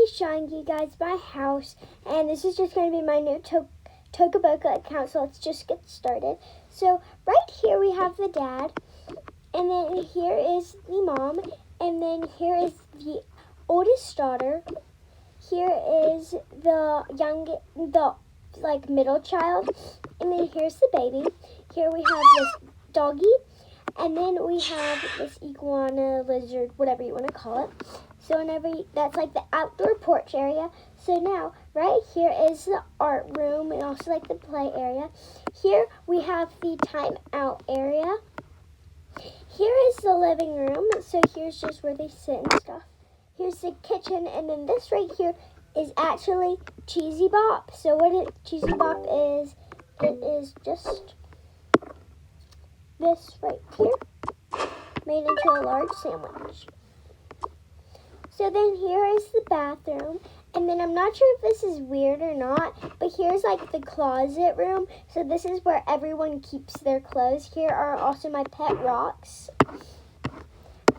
be showing you guys my house, and this is just going to be my new Toca Boca account, so let's just get started. So right here we have the dad, and then here is the mom, and then here is the oldest daughter. Here is the middle child, and then here's the baby. Here we have this doggy, and then we have this iguana, lizard, whatever you want to call it. So that's like the outdoor porch area. So now, right here is the art room and also like the play area. Here we have the timeout area. Here is the living room. So here's just where they sit and stuff. Here's the kitchen, and then this right here is actually Cheesy Bop. So what Cheesy Bop is, it is just this right here, made into a large sandwich. So then here is the bathroom, and then I'm not sure if this is weird or not, but here's like the closet room. So this is where everyone keeps their clothes. Here are also my pet rocks.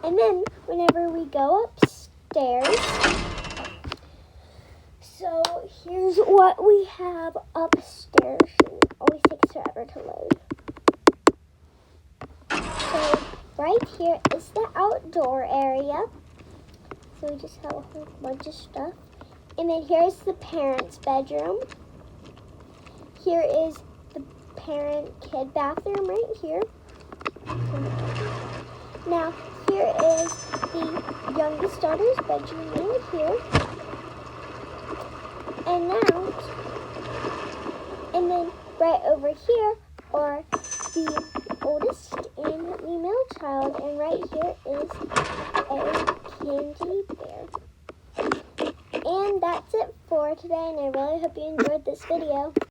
And then whenever we go upstairs, so here's what we have upstairs. It always takes forever to load. So right here is the outdoor area. So we just have a whole bunch of stuff. And then here's the parents' bedroom. Here is the parent-kid bathroom right here. Now, here is the youngest daughter's bedroom right here. And then right over here are the oldest and the middle child. And right here is a candy bear. And that's it for today, and I really hope you enjoyed this video.